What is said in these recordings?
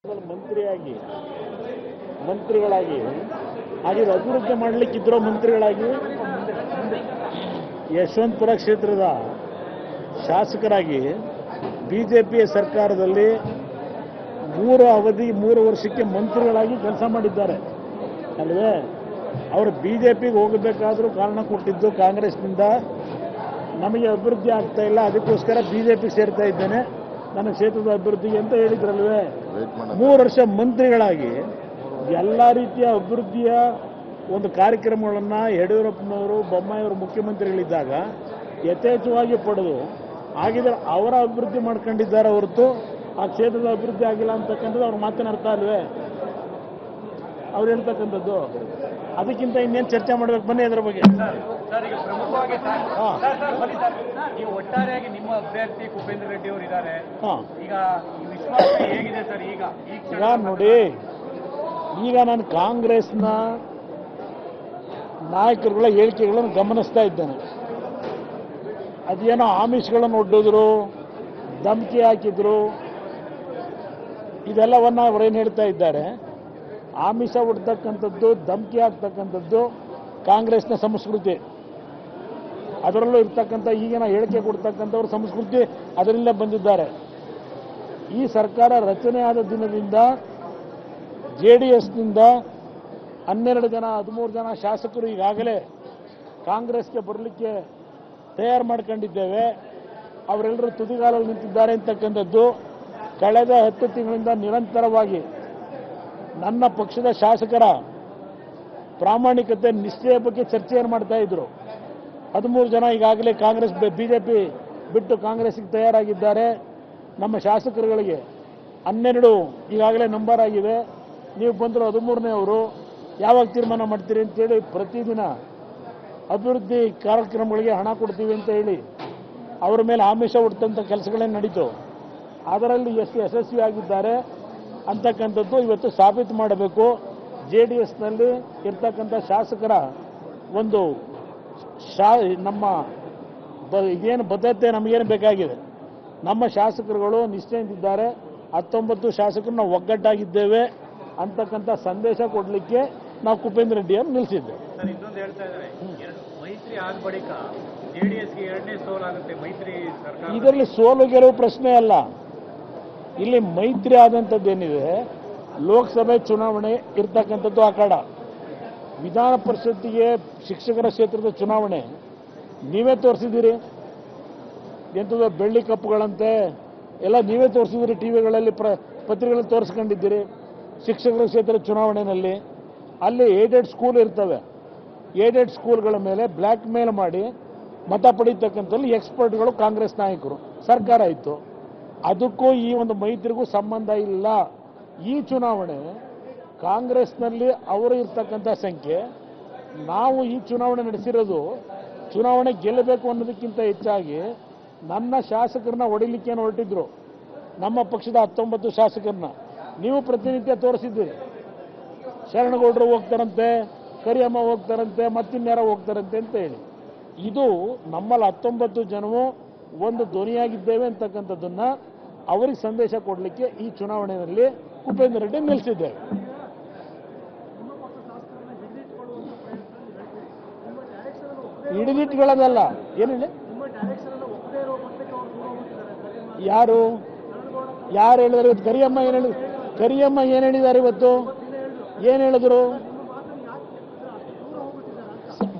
ಮಂತ್ರಿಗಳಾಗಿ ಹಾಗೆ ಅಭಿವೃದ್ಧಿ ಮಾಡಲಿಕ್ಕಿದ್ರೋ ಮಂತ್ರಿಗಳಾಗಿ ಯಶವಂತಪುರ ಕ್ಷೇತ್ರದ ಶಾಸಕರಾಗಿ ಬಿಜೆಪಿಯ ಸರ್ಕಾರದಲ್ಲಿ 3 ವರ್ಷಕ್ಕೆ ಮಂತ್ರಿಗಳಾಗಿ ಕೆಲಸ ಮಾಡಿದ್ದಾರೆ ಅಲ್ಲವೇ. ಅವರು ಬಿಜೆಪಿಗೆ ಹೋಗಬೇಕಾದ್ರೂ ಕಾರಣ ಕೊಟ್ಟಿದ್ದು ಕಾಂಗ್ರೆಸ್ನಿಂದ ನಮಗೆ ಅಭಿವೃದ್ಧಿ ಆಗ್ತಾ ಇಲ್ಲ, ಅದಕ್ಕೋಸ್ಕರ ಬಿಜೆಪಿ ಸೇರ್ತಾ ಇದ್ದೇನೆ ನನ್ನ ಕ್ಷೇತ್ರದ ಅಭಿವೃದ್ಧಿಗೆ ಅಂತ ಹೇಳಿದ್ರಲ್ವೇ. 3 ವರ್ಷ ಮಂತ್ರಿಗಳಾಗಿ ಎಲ್ಲ ರೀತಿಯ ಅಭಿವೃದ್ಧಿಯ ಒಂದು ಕಾರ್ಯಕ್ರಮಗಳನ್ನು ಯಡಿಯೂರಪ್ಪನವರು ಬೊಮ್ಮಾಯಿಯವರು ಮುಖ್ಯಮಂತ್ರಿಗಳಿದ್ದಾಗ ಯಥೇಚ್ಛವಾಗಿ ಪಡೆದು ಆಗಿದ್ರೆ ಅವರ ಅಭಿವೃದ್ಧಿ ಮಾಡ್ಕೊಂಡಿದ್ದಾರೆ ಹೊರತು ಆ ಕ್ಷೇತ್ರದ ಅಭಿವೃದ್ಧಿ ಆಗಿಲ್ಲ ಅಂತಕ್ಕಂಥದ್ದು ಅವ್ರು ಮಾತನಾಡ್ತಾ ಇಲ್ವೇ, ಅವ್ರು ಹೇಳ್ತಕ್ಕಂಥದ್ದು. ಅದಕ್ಕಿಂತ ಇನ್ನೇನು ಚರ್ಚೆ ಮಾಡಬೇಕು ಬನ್ನಿ ಅದರ ಬಗ್ಗೆ. ಈಗ ಒಟ್ಟಾರೆಯಾಗಿ ನಿಮ್ಮ ಅಭ್ಯರ್ಥಿ ಕುಪೇಂದ್ರ ರೆಡ್ಡಿ ಅವರು ಇದ್ದಾರೆ, ಈಗ ವಿಶ್ವಾಸ ಹೇಗಿದೆ ಸರ್? ಈಗ ನೋಡಿ, ಈಗ ನಾನು ಕಾಂಗ್ರೆಸ್ನ ನಾಯಕರುಗಳ ಹೇಳಿಕೆಗಳನ್ನು ಗಮನಿಸ್ತಾ ಇದ್ದೇನೆ. ಅದೇನೋ ಆಮಿಷಗಳನ್ನು ಒಡ್ಡಿದ್ರು, ಧಮಕಿ ಹಾಕಿದ್ರು, ಇದೆಲ್ಲವನ್ನು ಅವರೇನು ಹೇಳ್ತಾ ಇದ್ದಾರೆ. ಆಮಿಷ ಒಡ್ತಕ್ಕಂಥದ್ದು, ಧಮಕಿ ಹಾಕ್ತಕ್ಕಂಥದ್ದು ಕಾಂಗ್ರೆಸ್ನ ಸಂಸ್ಕೃತಿ. ಅದರಲ್ಲೂ ಇರ್ತಕ್ಕಂಥ ಈಗಿನ ಹೇಳಿಕೆ ಕೊಡ್ತಕ್ಕಂಥವ್ರ ಸಂಸ್ಕೃತಿ ಅದರಿಂದ ಬಂದಿದ್ದಾರೆ. ಈ ಸರ್ಕಾರ ರಚನೆ ಆದ ದಿನದಿಂದ JDSನಿಂದ 12 ಜನ 13 ಜನ ಶಾಸಕರು ಈಗಾಗಲೇ ಕಾಂಗ್ರೆಸ್ಗೆ ಬರಲಿಕ್ಕೆ ತಯಾರು ಮಾಡ್ಕೊಂಡಿದ್ದೇವೆ. ಅವರೆಲ್ಲರೂ ತುದಿಗಾಲಲ್ಲಿ ನಿಂತಿದ್ದಾರೆ ಅಂತಕ್ಕಂಥದ್ದು ಕಳೆದ 10 ತಿಂಗಳಿಂದ ನಿರಂತರವಾಗಿ ನನ್ನ ಪಕ್ಷದ ಶಾಸಕರ ಪ್ರಾಮಾಣಿಕತೆ ನಿಷ್ಠೆಯ ಬಗ್ಗೆ ಚರ್ಚೆಯನ್ನು ಮಾಡ್ತಾ ಇದ್ರು. 13 ಜನ ಈಗಾಗಲೇ ಕಾಂಗ್ರೆಸ್ ಬಿಜೆಪಿ ಬಿಟ್ಟು ಕಾಂಗ್ರೆಸ್ಗೆ ತಯಾರಾಗಿದ್ದಾರೆ. ನಮ್ಮ ಶಾಸಕರುಗಳಿಗೆ 12 ಈಗಾಗಲೇ ನಂಬರ್ ಆಗಿವೆ. ನೀವು ಬಂದರು 13ನೇ ಅವರು, ಯಾವಾಗ ತೀರ್ಮಾನ ಮಾಡ್ತೀರಿ ಅಂತೇಳಿ ಪ್ರತಿದಿನ ಅಭಿವೃದ್ಧಿ ಕಾರ್ಯಕ್ರಮಗಳಿಗೆ ಹಣ ಕೊಡ್ತೀವಿ ಅಂತ ಹೇಳಿ ಅವರ ಮೇಲೆ ಆಮಿಷ ಹುಟ್ಟಂಥ ಕೆಲಸಗಳೇ ನಡೀತು. ಅದರಲ್ಲಿ ಎಷ್ಟು ಯಶಸ್ವಿ ಆಗಿದ್ದಾರೆ ಅಂತಕ್ಕಂಥದ್ದು ಇವತ್ತು ಸಾಬೀತು ಮಾಡಬೇಕು. JDSನಲ್ಲಿ ಇರ್ತಕ್ಕಂಥ ಶಾಸಕರ ಒಂದು ನಮ್ಮ ಇದೇನು ಬದ್ಧತೆ ನಮಗೇನು ಬೇಕಾಗಿದೆ. ನಮ್ಮ ಶಾಸಕರುಗಳು ನಿಷ್ಠೆಯಿಂದಿದ್ದಾರೆ. 19 ಶಾಸಕರು ನಾವು ಒಗ್ಗಟ್ಟಾಗಿದ್ದೇವೆ ಅಂತಕ್ಕಂಥ ಸಂದೇಶ ಕೊಡಲಿಕ್ಕೆ ನಾವು ಕುಪೇಂದ್ರ ರೆಡ್ಡಿಯನ್ನು ನಿಲ್ಲಿಸಿದ್ದೇವೆ. ಇನ್ನೊಂದು ಹೇಳ್ತಾ ಇದ್ದಾರೆ, ಮೈತ್ರಿ ಆದ ಬಳಿಕ JDSಗೆ 2ನೇ ಸೋಲಾಗುತ್ತೆ ಮೈತ್ರಿ ಸರ್ಕಾರ. ಇದರಲ್ಲಿ ಸೋಲು ಗೆಲುವು ಪ್ರಶ್ನೆ ಅಲ್ಲ. ಇಲ್ಲಿ ಮೈತ್ರಿ ಆದಂಥದ್ದೇನಿದೆ, ಲೋಕಸಭೆ ಚುನಾವಣೆ ಇರ್ತಕ್ಕಂಥದ್ದು ಆ ಕಡ, ವಿಧಾನ ಪರಿಷತ್ತಿಗೆ ಶಿಕ್ಷಕರ ಕ್ಷೇತ್ರದ ಚುನಾವಣೆ ನೀವೇ ತೋರಿಸಿದ್ದೀರಿ. ಎಂಥದ್ದು ಬೆಳ್ಳಿ ಕಪ್ಪುಗಳಂತೆ ಎಲ್ಲ ನೀವೇ ತೋರಿಸಿದ್ದೀರಿ, ಟಿವಿಗಳಲ್ಲಿ ಪತ್ರಿಕೆಗಳಲ್ಲಿ ತೋರಿಸ್ಕೊಂಡಿದ್ದೀರಿ. ಶಿಕ್ಷಕರ ಕ್ಷೇತ್ರದ ಚುನಾವಣೆಯಲ್ಲಿ ಅಲ್ಲಿ ಏಡೆಡ್ ಸ್ಕೂಲ್ ಇರ್ತವೆ, ಏಡೆಡ್ ಸ್ಕೂಲ್ಗಳ ಮೇಲೆ ಬ್ಲ್ಯಾಕ್ ಮೇಲ್ ಮಾಡಿ ಮತ ಪಡೀತಕ್ಕಂಥಲ್ಲಿ ಎಕ್ಸ್ಪರ್ಟ್ಗಳು ಕಾಂಗ್ರೆಸ್ ನಾಯಕರು, ಸರ್ಕಾರ ಇತ್ತು. ಅದಕ್ಕೂ ಈ ಒಂದು ಮೈತ್ರಿಗೂ ಸಂಬಂಧ ಇಲ್ಲ. ಈ ಚುನಾವಣೆ ಕಾಂಗ್ರೆಸ್ನಲ್ಲಿ ಅವರು ಇರ್ತಕ್ಕಂಥ ಸಂಖ್ಯೆ, ನಾವು ಈ ಚುನಾವಣೆ ನಡೆಸಿರೋದು ಚುನಾವಣೆ ಗೆಲ್ಲಬೇಕು ಅನ್ನೋದಕ್ಕಿಂತ ಹೆಚ್ಚಾಗಿ ನನ್ನ ಶಾಸಕರನ್ನ ಹೊಡಿಲಿಕ್ಕೇನು ಹೊರಟಿದ್ರು. ನಮ್ಮ ಪಕ್ಷದ 19 ಶಾಸಕರನ್ನ ನೀವು ಪ್ರತಿನಿತ್ಯ ತೋರಿಸಿದ್ದೀರಿ. ಶರಣಗೌಡರು ಹೋಗ್ತಾರಂತೆ, ಕರಿಯಮ್ಮ ಹೋಗ್ತಾರಂತೆ, ಮತ್ತಿನ್ಯಾರ ಹೋಗ್ತಾರಂತೆ ಅಂತ ಹೇಳಿ. ಇದು ನಮ್ಮಲ್ಲಿ 19 ಜನವು ಒಂದು ಧ್ವನಿಯಾಗಿದ್ದೇವೆ ಅಂತಕ್ಕಂಥದ್ದನ್ನು ಅವರಿಗೆ ಸಂದೇಶ ಕೊಡಲಿಕ್ಕೆ ಈ ಚುನಾವಣೆಯಲ್ಲಿ ಕುಪೇಂದ್ರ ರೆಡ್ಡಿ ನಿಲ್ಲಿಸಿದ್ದೇವೆ. ಹಿಡಿದಿಟ್ಟುಗಳದಲ್ಲ, ಏನು ಹೇಳಿ, ಯಾರು ಹೇಳಿದ್ರು? ಕರಿಯಮ್ಮ ಏನು ಹೇಳಿ, ಕರಿಯಮ್ಮ ಏನು ಹೇಳಿದ್ದಾರೆ ಇವತ್ತು? ಏನು ಹೇಳಿದ್ರು?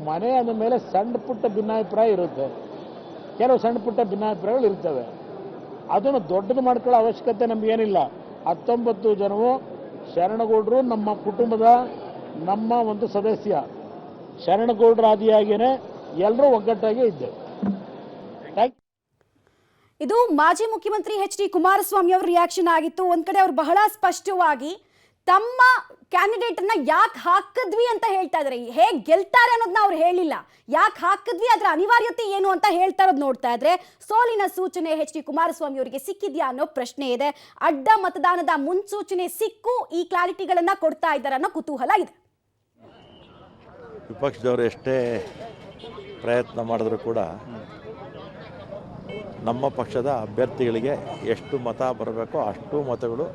ಮನೆ ಅಂದ ಮೇಲೆ ಸಣ್ಣ ಪುಟ್ಟ ಭಿನ್ನಾಭಿಪ್ರಾಯ ಇರುತ್ತೆ, ಕೆಲವು ಸಣ್ಣ ಪುಟ್ಟ ಭಿನ್ನಾಭಿಪ್ರಾಯಗಳು ಇರ್ತವೆ. ಅದನ್ನು ದೊಡ್ಡದು ಮಾಡ್ಕೊಳ್ಳೋ ಅವಶ್ಯಕತೆ ನಮಗೇನಿಲ್ಲ. 19 ಜನವು ಶರಣಗೌಡರು ನಮ್ಮ ಕುಟುಂಬದ ನಮ್ಮ ಒಂದು ಸದಸ್ಯ. ಶರಣಗೌಡರ ಆದಿಯಾಗಿಯೇ ಎಲ್ಲರೂ ಒಗ್ಗಟ್ಟಾಗಿ ಇದ್ದೇವೆ. ಇದು ಮಾಜಿ ಮುಖ್ಯಮಂತ್ರಿ HD ಕುಮಾರಸ್ವಾಮಿ ಅವರ ರಿಯಾಕ್ಷನ್ ಆಗಿತ್ತು. ಒಂದ್ ಕಡೆ ಅವರು ಬಹಳ ಸ್ಪಷ್ಟವಾಗಿ ತಮ್ಮ ಕ್ಯಾಂಡಿಡೇಟ್ ಅನ್ನ ಯಾಕೆ ಹಾಕಿದ್ವಿ ಅಂತ ಹೇಳ್ತಾ ಇದ್ದಾರೆ. ಹೇಗೆ ಗೆಲ್ತಾರೆ ಅನ್ನೋದನ್ನ ಅವ್ರು ಹೇಳಿಲ್ಲ, ಯಾಕೆ ಹಾಕಿದ್ವಿ, ಅದರ ಅನಿವಾರ್ಯತೆ ಏನು ಅಂತ ಹೇಳ್ತಾ ಇರೋದು ನೋಡ್ತಾ ಇದ್ರೆ ಸೋಲಿನ ಸೂಚನೆ HD ಕುಮಾರಸ್ವಾಮಿ ಅವರಿಗೆ ಸಿಕ್ಕಿದ್ಯಾ ಅನ್ನೋ ಪ್ರಶ್ನೆ ಇದೆ. ಅಡ್ಡ ಮತದಾನದ ಮುನ್ಸೂಚನೆ ಸಿಕ್ಕು ಈ ಕ್ಲಾರಿಟಿಗಳನ್ನ ಕೊಡ್ತಾ ಇದ್ದಾರೆ ಅನ್ನೋ ಕುತೂಹಲ ಇದೆ. ವಿಪಕ್ಷದವರು ಎಷ್ಟೇ ಪ್ರಯತ್ನ ಮಾಡಿದ್ರು ಕೂಡ ನಮ್ಮ ಪಕ್ಷದ ಅಭ್ಯರ್ಥಿಗಳಿಗೆ ಎಷ್ಟು ಮತ ಬರಬೇಕೋ ಅಷ್ಟು ಮತಗಳು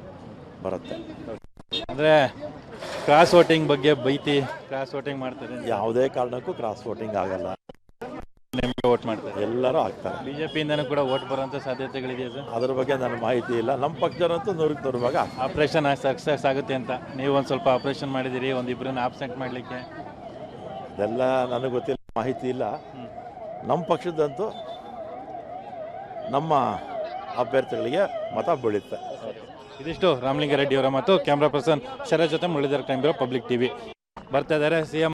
ಬರುತ್ತೆ. ಅಂದರೆ ಕ್ರಾಸ್ ವೋಟಿಂಗ್ ಬಗ್ಗೆ ಬೈತಿ ಕ್ರಾಸ್ ವೋಟಿಂಗ್ ಮಾಡ್ತಾರೆ, ಯಾವುದೇ ಕಾರಣಕ್ಕೂ ಕ್ರಾಸ್ ವೋಟಿಂಗ್ ಆಗಲ್ಲ, ನಿಮಗೆ ವೋಟ್ ಮಾಡ್ತಾರೆ. ಎಲ್ಲರೂ ಆಗ್ತಾರೆ. ಬಿಜೆಪಿಯಿಂದನೂ ಕೂಡ ವೋಟ್ ಬರೋಂಥ ಸಾಧ್ಯತೆಗಳಿದೆಯಾ ಸರ್? ಅದ್ರ ಬಗ್ಗೆ ನನಗೆ ಮಾಹಿತಿ ಇಲ್ಲ. ನಮ್ಮ ಪಕ್ಷದವರಂತೂ 100% ಭಾಗ ಆಗ್ತಾರೆ. ಆಪ್ರೇಷನ್ ಸಕ್ಸಸ್ ಆಗುತ್ತೆ ಅಂತ ನೀವು ಒಂದು ಸ್ವಲ್ಪ ಆಪ್ರೇಷನ್ ಮಾಡಿದ್ದೀರಿ, ಒಂದಿಬ್ಬರನ್ನ ಆಬ್ಸೆಂಟ್ ಮಾಡಲಿಕ್ಕೆ. ಅದೆಲ್ಲ ನನಗೆ ಗೊತ್ತಿಲ್ಲ, ಮಾಹಿತಿ ಇಲ್ಲ. ನಮ್ಮ ಪಕ್ಷದಂತೂ ನಮ್ಮ ಅಭ್ಯರ್ಥಿಗಳಿಗೆ ಮತ ಬೀಳುತ್ತೆ. ಇದಿಷ್ಟು ರಾಮಲಿಂಗಾರೆಡ್ಡಿ ಅವರ ಮತ್ತು ಕ್ಯಾಮ್ರಾ ಪರ್ಸನ್ ಶರತ್ ಜೊತೆ Muralidhar crime bureau public TV. ಬರ್ತಾ ಇದ್ದಾರೆ ಸಿಎಂ